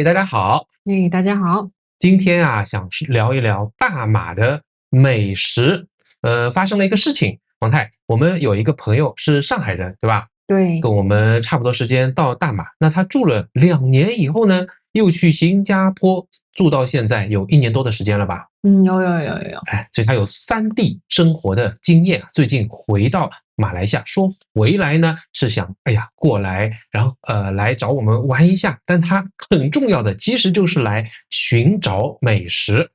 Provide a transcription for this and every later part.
大家好。大家好。今天啊，想聊一聊大馬的美食。发生了一個事情，王太，我們有一個朋友是上海人，對吧？對，跟我們差不多時間到大馬。那他住了2年以後呢，又去新加坡住到現在有1年多的時間了吧？有。所以他有3地生活的經驗。最近回到馬來西亞，說回來呢是想過來，然後來找我們玩一下。但他很重要的其實就是來尋找美食。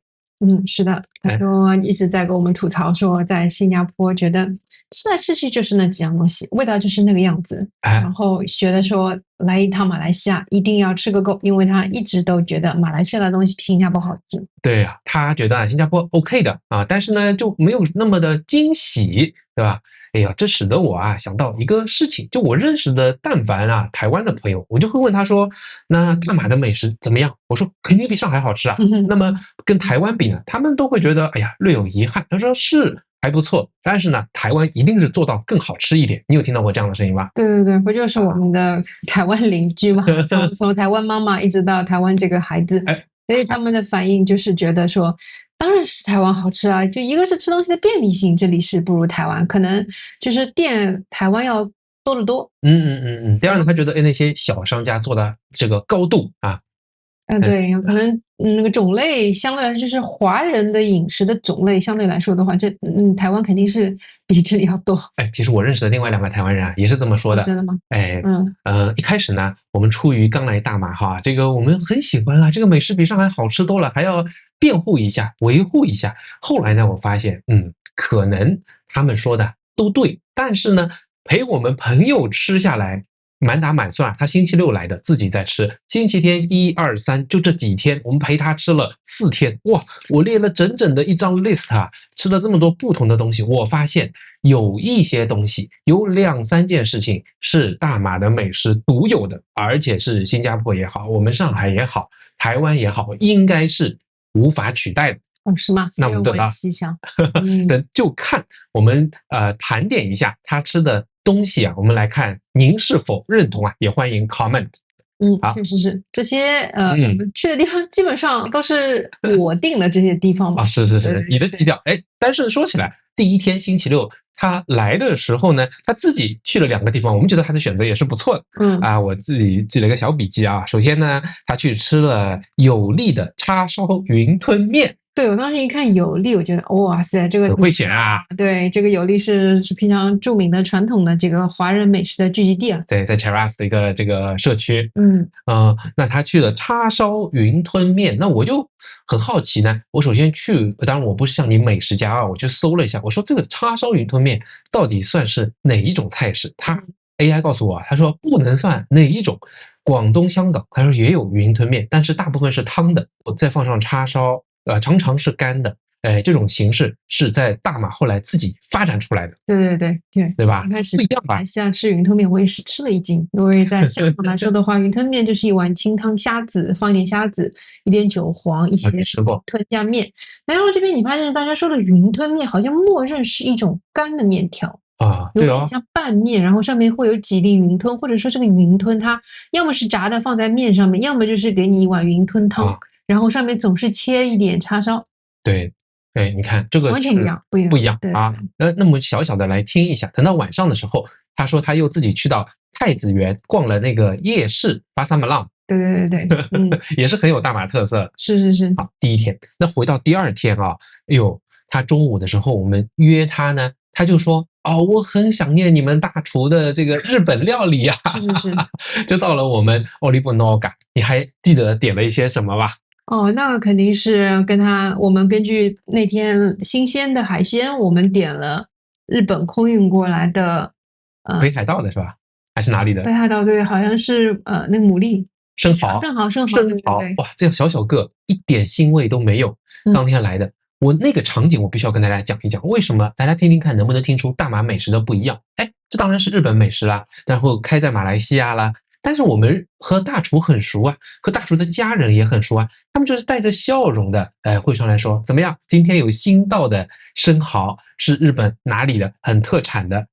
是的，他說一直在跟我們吐槽說，在新加坡覺得吃來吃去就是那幾樣東西，味道就是那個樣子。然後覺得說來一趟馬來西亞一定要吃個夠，因為他一直都覺得馬來西亞的東西比新加坡好吃。对啊，他覺得新加坡 OK 的啊，但是呢就沒有那麼的驚喜，對吧？這使得我想到一個事情，就我認識的但凡台灣的朋友，我就會問他說，那大馬的美食怎麼樣？我說肯定比上海好吃啊。那麼跟台灣比呢，他們都會覺得略有遺憾。他說是還不錯，但是呢台灣一定是做到更好吃一點。你有聽到過這樣的聲音嗎？對，不就是我們的台灣鄰居嗎？從台灣媽媽一直到台灣這個孩子，所以他們的反應就是覺得說，當然是台灣好吃啊，就一個是吃東西的便利性，這裡是不如台灣，可能就是店台灣要多得多。第二呢，他覺得那些小商家做的這個高度啊，對，可能那個種類相對來說，就是華人的飲食的種類相對來說的話，台灣肯定是比這裡要多。其實我認識的另外2個台灣人也是這麼說的。真的嗎？一開始呢，我們出於剛來大馬哈，這個我們很喜歡這個美食比上海好吃多了，還要辯護一下，維護一下。後來呢，我發現，可能他們說的都對，但是呢，陪我們朋友吃下來，滿打滿算，他星期六來的，自己在吃。星期天1、2、3，就這幾天，我們陪他吃了4天。哇，我列了整整的一張 list 吃了這麼多不同的東西。我發現有一些東西，有2、3件事情是大馬的美食獨有的，而且是新加坡也好，我們上海也好，台灣也好，應該是無法取代的。是嗎？那我們等到等就看我們盘點一下他吃的東西我們來看您是否認同也歡迎 comment。確實是這些我們去的地方基本上都是我定的這些地方吧。是你的基調。但是說起來，第一天星期六他來的時候呢，他自己去了2個地方，我們覺得他的選擇也是不錯的。我自己記了一個小筆記首先呢，他去吃了有力的叉燒雲吞麵。對，我當時一看有力，我覺得哇塞，這個很會選啊。對，這個有力是平常著名的傳統的這個華人美食的聚集地对，在 Cheras 的一個這個社區。那他去了叉燒雲吞麵，那我就很好奇呢。我首先去，當然我不是像你美食家我去搜了一下，我說這個叉燒雲吞麵到底算是哪一種菜式？他 AI 告訴我，他說不能算哪一種。廣東、香港，他說也有雲吞麵，但是大部分是湯的，我再放上叉燒。常常是乾的，這種形式是在大馬後來自己發展出來的。對吧？一開始不一樣吧？馬來西亞吃雲吞麵，我也是吃了一驚，因為在香港來說的話，雲吞麵就是一碗清湯蝦子，放一點蝦子，一點韭黃，一些吞加麵。然後這邊你發現大家說的雲吞麵，好像默認是一種乾的麵條有點像拌麵，然後上面會有幾粒雲吞，或者說這個雲吞它要麼是炸的放在麵上面，要麼就是給你一碗雲吞湯。然後上面總是切一點叉燒。對，你看這個完全不一樣那麼小小的來聽一下，等到晚上的時候，他說他又自己去到太子園逛了那個夜市巴沙馬浪。對，也是很有大馬特色。是。好，第一天，那回到第2天他中午的時候我們約他呢，他就說我很想念你們大廚的這個日本料理是。就到了我們 Olive Noga， 你還記得點了一些什麼吧？那肯定是我們根據那天新鮮的海鮮，我們點了日本空運過來的北海道的是吧？還是哪裡的？北海道，对，好像是那個牡蠣生蚝，哇，這樣小個一點腥味都沒有，當天來的。我那個場景我必須要跟大家講一講，為什麼？大家聽聽看能不能聽出大馬美食的不一樣。這當然是日本美食啦，然後開在馬來西亞啦，但是我們和大廚很熟和大廚的家人也很熟他們就是帶着笑容的會上來說，怎麼樣，今天有新到的生蚝是日本哪裡的很特產的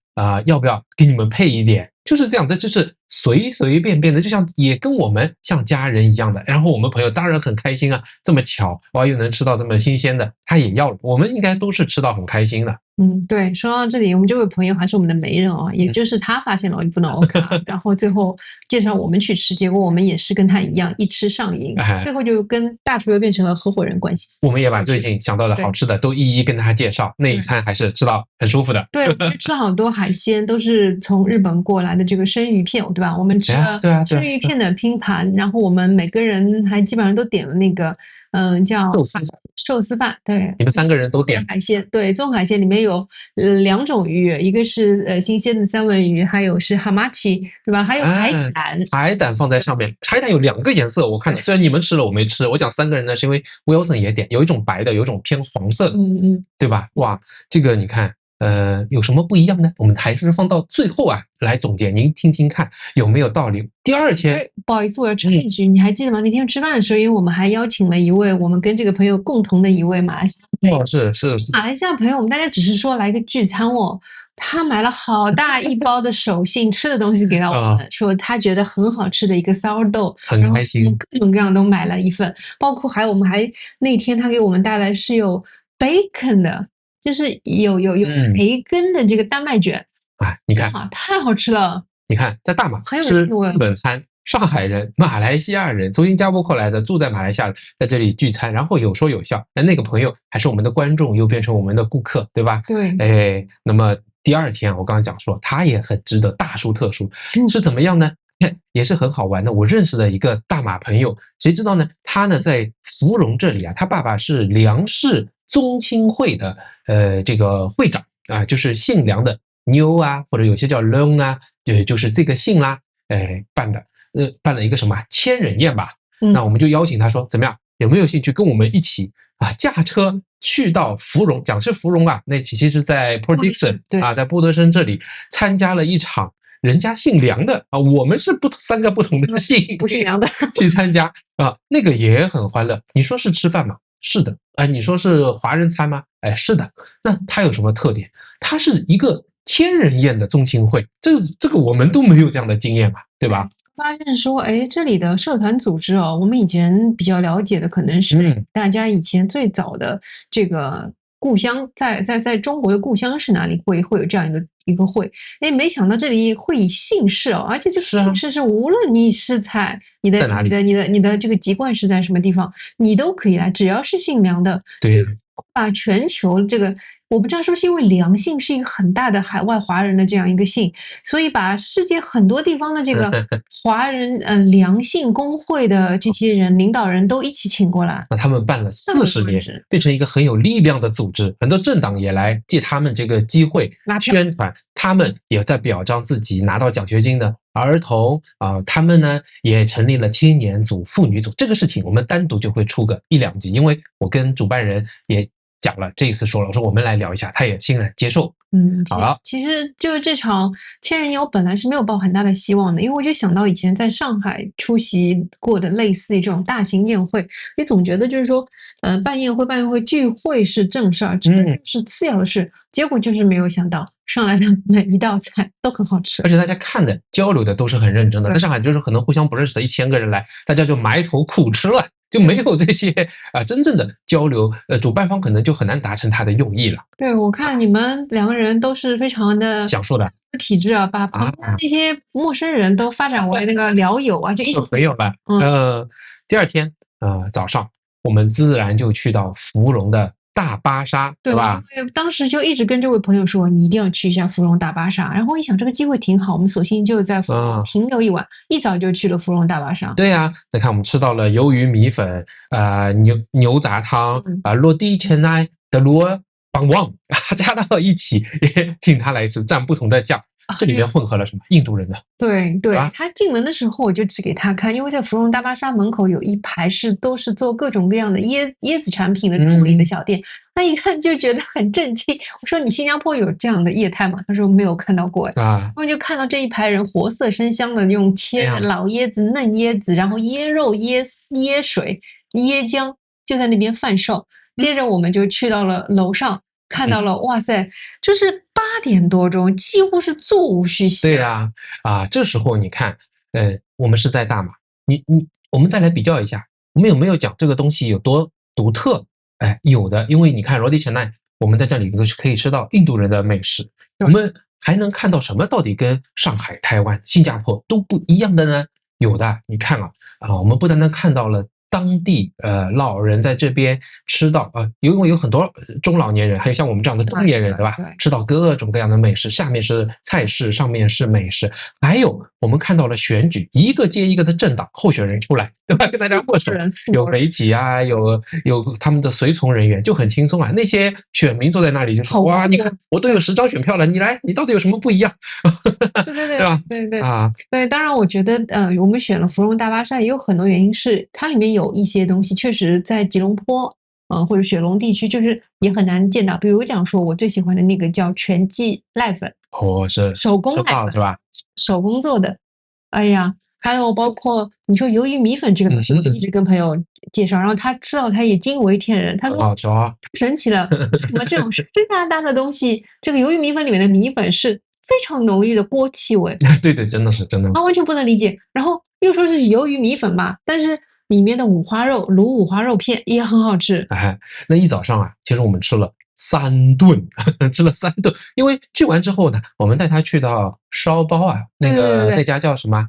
要不要給你們配一點，就是這樣的，就是隨隨便便的，就像也跟我們像家人一樣的。然後我們朋友当然很開心啊，這麼巧哇，又能吃到這麼新鮮的，他也要了。我们应该都是吃到很開心的。对，說到這裡，我們這位朋友還是我們的媒人哦，也就是他發現了我不能歐卡，然後最後介紹我們去吃，結果我們也是跟他一樣一吃上癮，最後就跟大廚又變成了合夥人關係。我們也把最近想到的好吃的都一一跟他介紹，那一餐還是吃到很舒服的。對，我們吃了好多海鮮，都是從日本過來的這個生魚片，對吧？我們吃了生魚片的拼盤，然後我們每個人還基本上都點了那個叫壽司飯，對，你們3個人都點海鮮，對，綜合海鮮裡面有2種魚，一個是新鮮的三文魚，還有是哈瑪奇，对吧？還有海膽，海膽放在上面，海膽有2個顏色，我看到，雖然你們吃了我沒吃，我講3個人呢是因為 Wilson 也點，有一種白的，有一種偏黃色的，對吧？哇，這個你看。有什麼不一樣呢？我們還是放到最後啊來總結，您聽聽看有沒有道理。第二天，不好意思，我要插一句，你還記得嗎？那天吃飯的時候，因為我們還邀請了一位我們跟這個朋友共同的一位馬來西亞朋友，是馬來西亞朋友，我們大家只是說來個聚餐哦，他買了好大一包的手信吃的東西給到我們，說他覺得很好吃的一個 sourdough， 很開心，各種各樣都買了一份，包括我們還那天他給我們帶來是有 bacon 的。就是有培根的這個丹麥卷你看太好吃了。你看在大馬吃日本餐，上海人、馬來西亞人從新加坡過來的，住在馬來西亞，在這裡聚餐，然後有說有笑。那個朋友還是我們的觀眾，又變成我們的顧客，對吧？對。那麼第二天我剛剛講說，他也很值得大書特書，是怎麼樣呢？也是很好玩的。我認識的一個大馬朋友，誰知道呢？他呢在芙蓉這裡啊，他爸爸是梁氏宗親會的這個會長啊，就是姓梁的妞啊，或者有些叫龍啊，就是這個姓啦，辦了一個什麼千人宴吧。那我們就邀請他說，怎麼樣？有沒有興趣跟我們一起啊駕車去到芙蓉？講是芙蓉啊，那其實在 Port Dickson 啊，在波德森這裡參加了一場人家姓梁的啊，我們是3個不同的姓，不姓梁的去參加啊，那個也很歡樂。你說是吃飯嗎？是的，你說是華人餐嗎？是的。那它有什麼特點？它是一個千人宴的宗親會，這個我們都沒有這樣的經驗嘛，對吧？發現說，這裡的社團組織哦，我們以前比較了解的可能是大家以前最早的這個故鄉，在中國的故鄉是哪裡會有這樣一個會？沒想到這裡會以姓氏哦，而且這個姓氏是無論你是在你的這個籍貫是在什麼地方，你都可以來，只要是姓梁的。對，把全球這個。我不知道是不是因為梁姓是一個很大的海外華人的這樣一個姓，所以把世界很多地方的這個華人梁姓公會的這些人領導人都一起請過來。那他們辦了40年，變成一個很有力量的組織，很多政黨也來借他們這個機會宣傳，他們也在表彰自己拿到獎學金的兒童啊，他們呢也成立了青年組、婦女組。這個事情我們單獨就會出個1-2集，因為我跟主辦人也講了，這一次說了，我說我們來聊一下，他也欣然接受。好了，其實就這場千人宴，我本來是沒有抱很大的希望的，因為我就想到以前在上海出席過的類似於這種大型宴會，也總覺得就是說，辦宴會聚會是正事兒，這是次要的事。結果就是沒有想到上來的每一道菜都很好吃，而且大家看的交流的都是很認真的。在上海就是可能互相不認識的1000個人來，大家就埋頭苦吃了。就沒有這些真正的交流，主辦方可能就很難達成他的用意了。對，我看你們2個人都是非常的享受的體質啊，把旁邊那些陌生人都發展為那個聊友啊，就一起朋友了。第二天早上，我們自然就去到芙蓉的大巴剎，對吧？對，當時就一直跟這位朋友說，你一定要去一下芙蓉大巴剎。然後一想這個機會挺好，我們索性就在芙蓉停留一晚，一早就去了芙蓉大巴剎。對呀，再看我們吃到了魷魚米粉，牛雜湯，落地前來的羅邦旺，加到一起，也請他來吃，蘸不同的醬。這裡面混合了什麼？印度人的。對，他進門的時候我就指給他看，因為在芙蓉大巴剎門口有一排都是做各種各樣的椰子產品的處理的小店，他一看就覺得很震驚。我說你新加坡有這樣的業態嗎？他說沒有看到過。然後就看到這一排人活色生香的用切老椰子、嫩椰子，然後椰肉、椰絲、椰水、椰漿就在那邊販售。接着我們就去到了樓上。看到了，哇塞，就是8點多鐘，幾乎是座無虛席。对呀，这時候你看，我們是在大馬，我們再來比較一下，我們有沒有講這個東西有多獨特？有的，因為你看羅迪前奈，我們在這裡可以吃到印度人的美食，我們還能看到什麼？到底跟上海、台灣、新加坡都不一樣的呢？有的，你看我們不单单看到了當地老人在這邊吃到因為有很多中老年人，還有像我們這樣的中年人，对吧？吃到各種各樣的美食，下面是菜式，上面是美食，還有我們看到了選舉，一個接一個的政党候選人出來，对吧？跟大家握手，有媒體啊，有他們的隨從人員，就很輕鬆啊。那些選民坐在那裡就說：“哇，你看我都有10張選票了，你來，你到底有什麼不一樣？”对对对，对吧？对对对，當然我覺得我們選了芙蓉大巴剎也有很多原因是它裡面有一些東西確實在吉隆坡或者雪隆地區就是也很難見到，比如講說我最喜歡的那個叫全季瀨粉，是手工瀨粉是吧？手工做的，哎呀，還有包括你說魷魚米粉這個東西，我一直跟朋友介紹，然後他吃到他也驚為天人，他說好吃啊，神奇了，為什麼這種濕答答的東西，這個魷魚米粉裡面的米粉是非常濃郁的鍋氣味？對對，真的是，他完全不能理解，然後又說是魷魚米粉吧，但是裡面的五花肉滷五花肉片也很好吃。那一早上其實我們吃了3頓，吃了3頓，因為去完之後呢，我們帶他去到燒包那家叫什麼？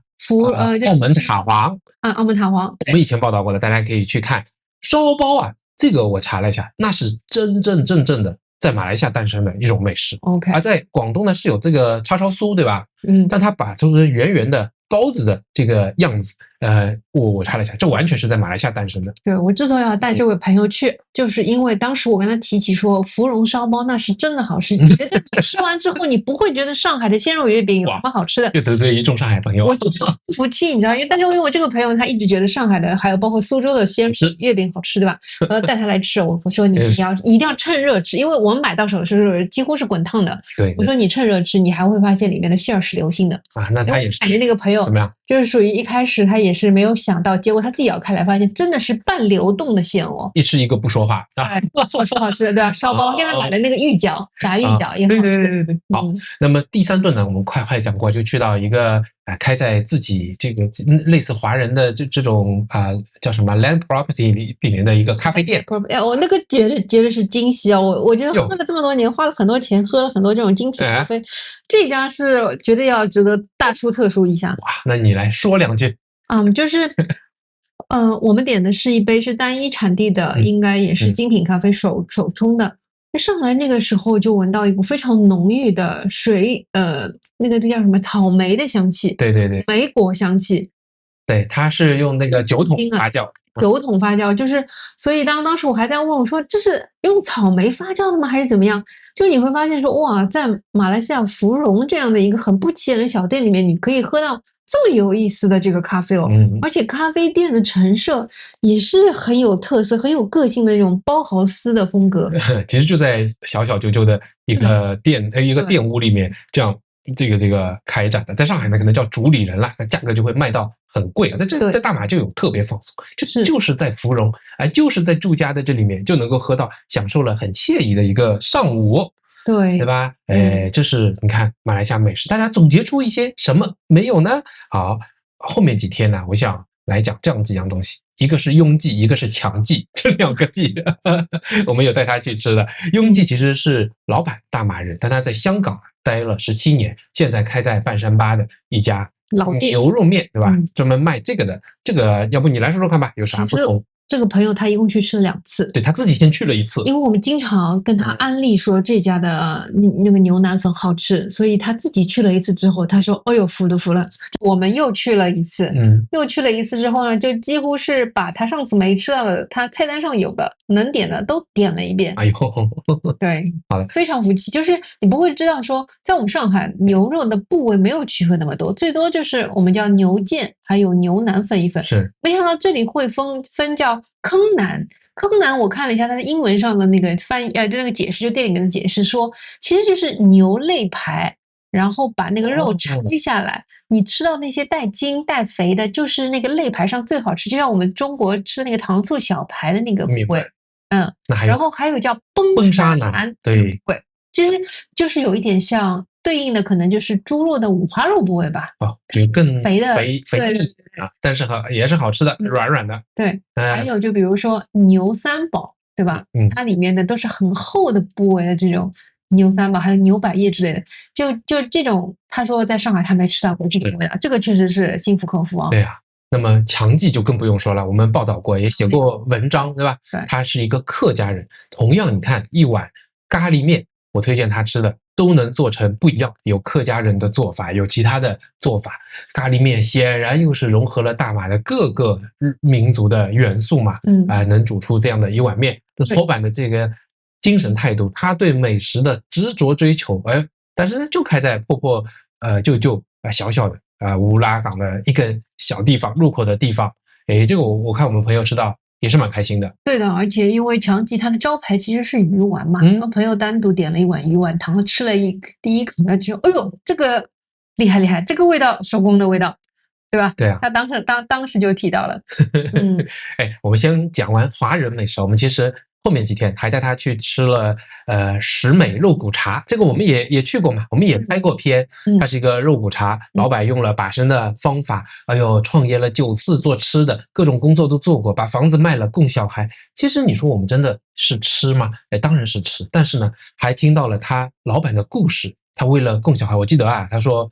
澳門塔皇澳門塔皇，我們以前報道過的，大家可以去看燒包這個我查了一下，那是真正的在馬來西亞誕生的一種美食。OK， 而在廣東呢是有這個叉燒酥，對吧？但他把就是圓圓的包子的這個樣子，我查了一下，這完全是在馬來西亞誕生的。對，我之所以要帶這位朋友去，就是因為當時我跟他提起說芙蓉燒包那是真的好吃，絕對吃完之後你不會覺得上海的鮮肉月餅有什麼好吃的。又得罪一眾上海朋友，我服氣，你知道，但是因為我這個朋友他一直覺得上海的還有包括蘇州的鮮肉月餅好吃，對吧？我要帶他來吃，我說你一定要趁熱吃，因為我們買到手的時候幾乎是滾燙的。對，我說你趁熱吃，你還會發現裡面的餡是流心的那他也是感覺那個朋友怎麼樣？就是屬於一開始他也是沒有想到，結果他自己咬開來發現真的是半流動的餡哦，一吃一個不說話好吃的，對吧？燒包跟他買的那個芋餃，炸芋餃也好吃。對。好，那麼第3頓呢，我們快講過，就去到一個開在自己這個類似華人的這種叫什麼 land property 裡面的一個咖啡店。我那個絕對是驚喜哦！我覺得喝了這麼多年，花了很多錢，喝了很多這種精品咖啡，這家是絕對要值得大書特書一下。哇，那你來說2句。就是我們點的是一杯是單一產地的，應該也是精品咖啡手沖的。上來那個時候就聞到一股非常濃郁的那個叫什麼草莓的香氣，對，莓果香氣。對，它是用那個酒桶發酵。酒桶發酵就是，所以當時我還在問我說，這是用草莓發酵的嗎，還是怎麼樣？就你會發現說，哇，在馬來西亞芙蓉這樣的一個很不起眼的小店裡面，你可以喝到這麼有意思的這個咖啡哦，而且咖啡店的陳設也是很有特色、很有個性的那種包豪斯的風格。其實就在小小舊舊的一個店屋裡面，這樣這個開展的，在上海呢可能叫主理人啦，價格就會賣到很貴啊。在大馬就有特別放鬆，就是在芙蓉，就是在住家的這裡面就能夠喝到，享受了很愜意的一個上午。對吧？這是你看馬來西亞美食，大家總結出一些什麼沒有呢？好，後面幾天呢，我想來講這樣幾樣東西，一個是雍記，一個是強記，這2個記，我們有帶他去吃的。雍記其實是老闆大馬人，但他在香港待了17年，現在開在半山巴的一家老店牛肉麵，對吧？專門賣這個的。這個要不你來說說看吧，有啥不同？這個朋友他一共去吃了2次，對，他自己先去了1次，因為我們經常跟他安利說這家的那個牛腩粉好吃，所以他自己去了1次之後，他說：“哎呦，服了。”我們又去了1次，又去了1次之後呢，就幾乎是把他上次沒吃到的，他菜單上有的能點的都點了一遍。哎呦，對，好的，非常服氣。就是你不會知道說，在我們上海牛肉的部位沒有區分那麼多，最多就是我們叫牛腱，還有牛腩粉一份。是，沒想到這裡會分叫坑腩。坑腩我看了一下它的英文上的那個翻譯，就那個解釋，就店裡面的解釋說，其實就是牛肋排，然後把那個肉拆下來，你吃到那些帶筋帶肥的，就是那個肋排上最好吃，就像我們中國吃那個糖醋小排的那個部位。那還有然後還有叫崩沙腩，对，其實就是有一點像對應的，可能就是豬肉的五花肉部位吧。就更肥的肥啊，但是也是好吃的，软软的。对，还有就比如說牛三宝，对吧？它裡面的都是很厚的部位的这种牛三宝，還有牛百叶之類的，就这种，他說在上海他沒吃到過這種味道，這個確實是心服口服啊。对啊。那麼強記就更不用說了，我們報道過，也寫過文章，對吧？對，他是一個客家人。同樣，你看一碗咖喱麵，我推薦他吃的都能做成不一樣，有客家人的做法，有其他的做法。咖喱麵顯然又是融合了大馬的各個民族的元素嘛，能煮出這樣的一碗麵。老闆的這個精神態度，他對美食的執着追求，但是呢，就開在破小小的。烏拉港的一個小地方，入口的地方，這個我看我們朋友吃到也是蠻開心的。對的，而且因為強記它的招牌其實是魚丸嘛，我朋友單獨點了一碗魚丸湯，吃了第一口，他就哎呦，這個厲害，這個味道手工的味道，對吧？對啊，他當時就提到了。我們先講完華人美食，我們其實後面幾天還帶他去吃了石美肉骨茶，這個我們也去過嘛，我們也拍過片。它是一個肉骨茶，老闆用了把生的方法，創業了9次做吃的，各種工作都做過，把房子賣了供小孩。其實你說我們真的是吃嗎？當然是吃，但是呢，還聽到了他老闆的故事。他為了供小孩，我記得他說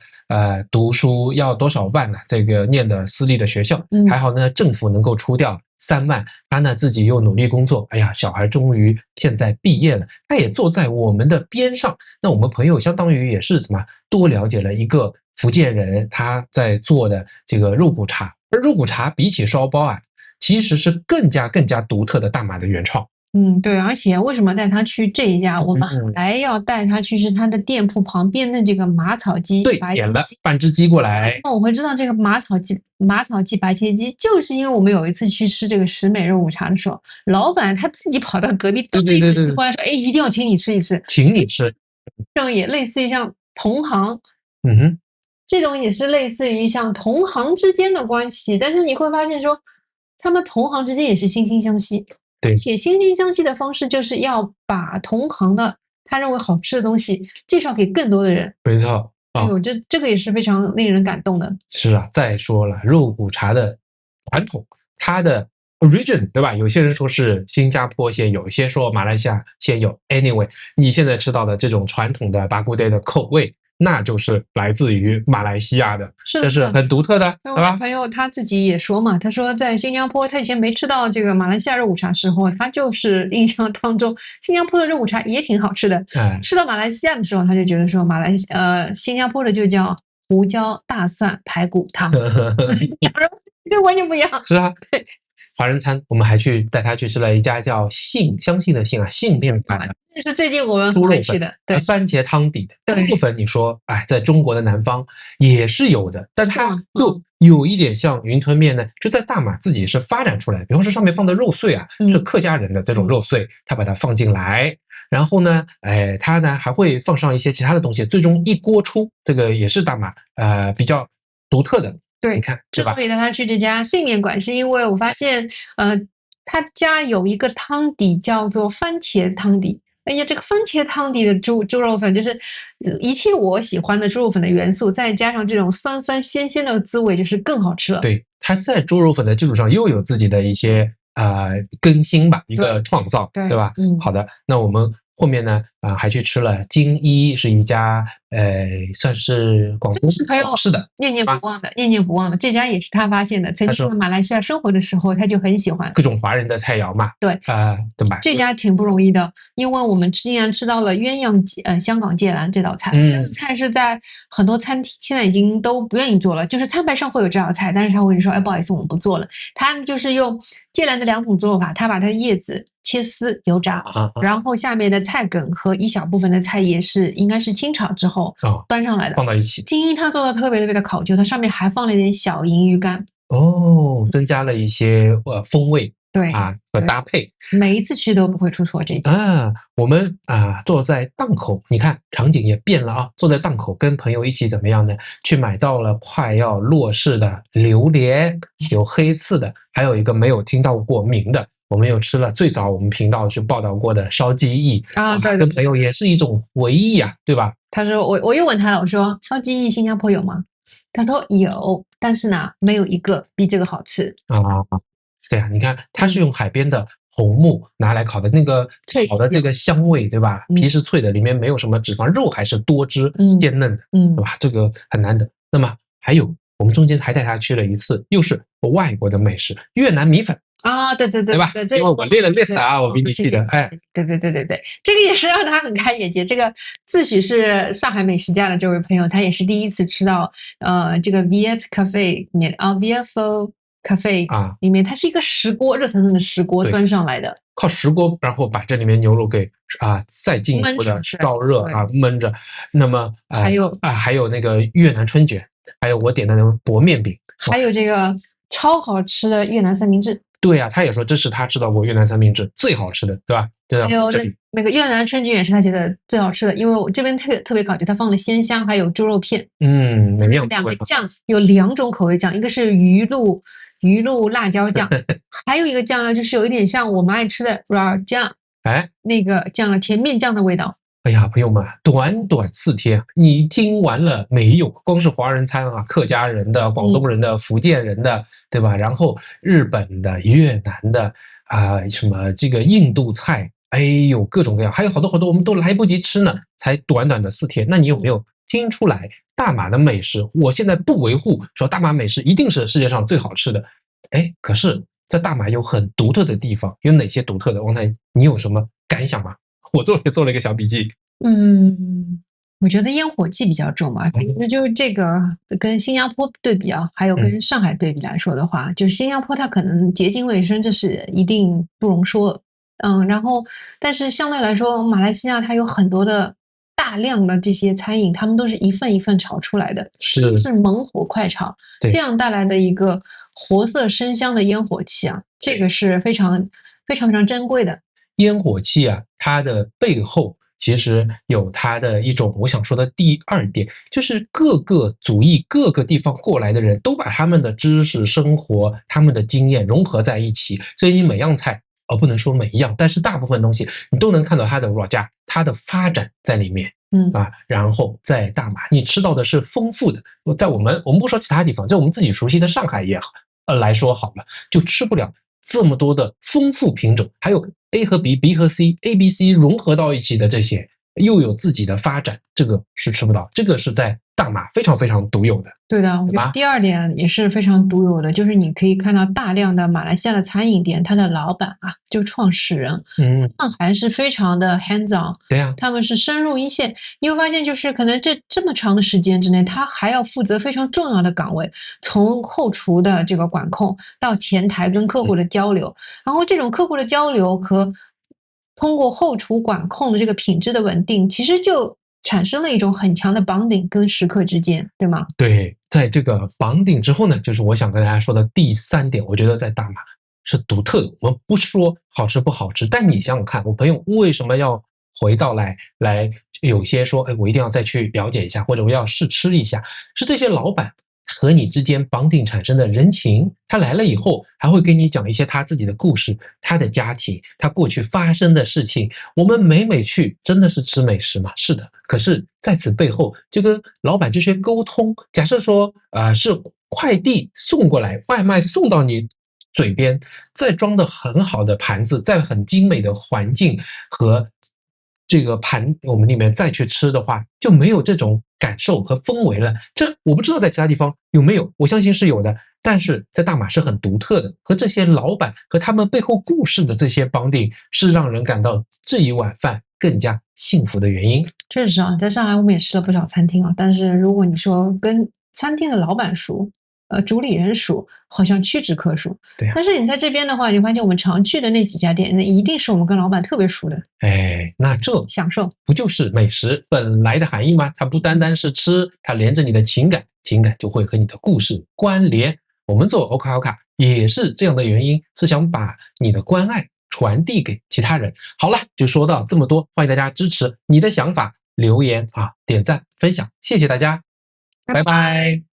讀書要多少萬呢？這個念的私立的學校，還好呢，政府能夠出掉3萬，他呢自己又努力工作，小孩終於現在畢業了，他也坐在我們的邊上。那我們朋友相當於也是多了解了一個福建人他在做的這個肉骨茶，而肉骨茶比起燒包其實是更加獨特的大馬的原創。對，而且為什麼帶他去這一家？我們還要帶他去是他的店鋪旁邊的這個馬草雞。對，點了半隻雞過來。那我會知道這個馬草雞白切雞，就是因為我們有一次去吃這個石美肉骨茶的時候，老闆他自己跑到隔壁對過來說，一定要請你吃一吃，請你吃。這種也類似於像同行，這種也是類似於像同行之間的關係，但是你會發現說，他們同行之間也是惺惺相惜。對，且惺惺相惜的方式就是要把同行的他認為好吃的東西介紹給更多的人。沒錯，這個也是非常令人感動的。是啊，再說了，肉骨茶的傳統，它的 origin 對吧？有些人說是新加坡先有，有些說馬來西亞先有。Anyway， 你現在吃到的這種傳統的巴古代的口味，那就是來自於馬來西亞的，這是很獨特的，對吧？我朋友他自己也說嘛，他說在新加坡他以前沒吃到這個馬來西亞肉骨茶時候，他就是印象當中新加坡的肉骨茶也挺好吃的。吃到馬來西亞的時候，他就覺得說新加坡的就叫胡椒大蒜排骨湯，這完全不一樣。是啊，對。華人餐，我們還帶他去吃了一家叫相信的信信面版的，這是最近我們還去的，對，番茄湯底的豬肉粉。你說，在中國的南方也是有的，但它就有一點像雲吞麵呢，就在大馬自己是發展出來的。比方說上面放的肉碎是客家人的這種肉碎，他把它放進來，然後呢，他呢還會放上一些其他的東西，最終一鍋出，這個也是大馬比較獨特的。對，你看，之所以帶他去這家信面館，是因為我發現，他家有一個湯底叫做番茄湯底。這個番茄湯底的豬肉粉，就是一切我喜歡的豬肉粉的元素，再加上這種酸酸鮮鮮的滋味，就是更好吃了。对，他在豬肉粉的基礎上又有自己的一些更新吧，一個創造，對吧？好的，那我們後面呢，還去吃了金一，是一家算是廣東朋友是的，念念不忘的。這家也是他發現的，曾經在馬來西亞生活的時候，他就很喜歡各種華人的菜肴嘛。对，對吧？這家挺不容易的，因為我們竟然吃到了鴛鴦香港芥蘭這道菜。這道菜是在很多餐廳現在已經都不願意做了，就是餐牌上會有這道菜，但是他會說，不好意思，我們不做了。他就是用芥蘭的2種做法，他把它的葉子切絲油炸，然後下面的菜梗和一小部分的菜葉应該是清炒之後端上来的，放到一起。金一它做的特別的考究，它上面還放了一點小銀魚乾，增加了一些風味，對和搭配。每一次去都不會出錯這一我們坐在檔口，你看場景也變了坐在檔口跟朋友一起怎麼樣呢？去買到了快要落市的榴蓮，有黑刺的，還有一個沒有聽到過名的。我們又吃了最早我們頻道去報道過的燒雞翼啊，对，跟朋友也是一种回憶啊，对吧？他說我又問他了，我說燒雞翼新加坡有嗎？他說有，但是呢，沒有一個比這個好吃啊。對啊，你看它是用海邊的紅木拿來烤的，那個烤的這個香味，對吧？皮是脆的，裡面沒有什麼脂肪，肉還是多汁鮮嫩的，對吧？這個很難得。那麼還有，我們中間還帶他去了一次，又是外國的美食——越南米粉啊，对吧？因为我列了 list 啊，我比你记得，哎，对，这个也是讓他很開眼界。這個自詡是上海美食家的這位朋友，他也是第一次吃到這個 Viet Cafe 裡面啊 Viet Pho Cafe 裡面，它是一個石鍋，熱騰騰的石鍋端上來的，靠石鍋，然後把這裡面牛肉給再進一步的燒熱燜着。那麼還有那個越南春卷，還有我點的那個薄麵餅，還有這個超好吃的越南三明治。對啊，他也說這是他吃到過越南三明治最好吃的，對吧？對，還有那個越南春卷也是他覺得最好吃的，因為我這邊特別考究，他放了鮮香，還有豬肉片。每樣兩個醬有2種口味醬，一個是魚露辣椒醬，還有一個醬呢，就是有一點像我們愛吃的 raw 醬，那個醬了甜面醬的味道。哎呀，朋友們，短短4天，你聽完了沒有？光是華人餐啊，客家人的、廣東人的、福建人的，對吧？然後日本的、越南的什麼這個印度菜，哎呦，各種各樣，還有好多好多，我們都來不及吃呢，才短短的4天。那你有沒有聽出來大馬的美食？我現在不維護說大馬美食一定是世界上最好吃的，哎，可是在大馬有很獨特的地方，有哪些獨特的？王太，你有什麼感想嗎？我做了一個小筆記。我覺得煙火氣比較重嘛，就是這個跟新加坡對比啊，還有跟上海對比來說的話，就是新加坡它可能潔淨衛生這是一定不容說，然後但是相對來說，馬來西亞它有很多的大量的這些餐飲，他們都是一份一份炒出來的，是猛火快炒，這樣帶來的一個活色生香的煙火氣啊，這個是非常非常非常珍貴的。煙火氣啊，它的背後其實有它的一種，我想說的第2點，就是各個族裔、各個地方過來的人都把他們的知識、生活、他們的經驗融合在一起，所以你每樣菜，不能說每一樣，但是大部分東西你都能看到它的弱價、它的發展在裡面。然後在大馬，你吃到的是豐富的，在我們不說其他地方，在我們自己熟悉的上海也好來說好了，就吃不了這麼多的豐富品種，還有 A 和 B、B 和 C、A、B、C 融合到一起的這些，又有自己的發展，這個是吃不到，這個是在大馬非常非常獨有的。對的，我覺得第2點也是非常獨有的，就是你可以看到大量的馬來西亞的餐飲店，它的老闆啊，就創始人，還是非常的 hands on，對啊，他們是深入一線。你會發現，就是可能這麼長的時間之內，他還要負責非常重要的崗位，從後廚的這個管控到前台跟客戶的交流，然後這種客戶的交流和通過後廚管控的這個品質的穩定，其實就產生了一種很強的 bonding 跟食客之間，對嗎？對，在這個 bonding之後呢，就是我想跟大家說的第3點，我覺得在大馬是獨特的。我們不說好吃不好吃，但你想想看，我朋友為什麼要回到來有些說，我一定要再去了解一下，或者我要試吃一下，是這些老闆和你之間綁定產生的人情，他來了以後還會跟你講一些他自己的故事，他的家庭，他過去發生的事情。我們每去真的是吃美食嗎？是的，可是在此背後，這個老闆這些溝通，假設說是快遞送過來，外賣送到你嘴邊，再裝的很好的盤子，在很精美的環境和這個盤我們裡面再去吃的話，就沒有這種感受和氛圍了。這我不知道在其他地方有沒有，我相信是有的，但是在大馬是很獨特的，和這些老闆和他們背後故事的這些綁定，是讓人感到這一碗飯更加幸福的原因。確實啊，在上海我們也吃了不少餐廳啊，但是如果你說跟餐廳的老闆熟，主理人熟，好像屈指可數。對啊，但是你在這邊的話，你發現我們常去的那幾家店，那一定是我們跟老闆特別熟的。那這享受不就是美食本來的含義嗎？它不單單是吃，它連着你的情感，情感就會和你的故事關聯。我們做歐卡歐卡也是這樣的原因，是想把你的關愛傳遞給其他人。好了，就說到這麼多，歡迎大家支持你的想法，留言點讚分享，謝謝大家，拜拜。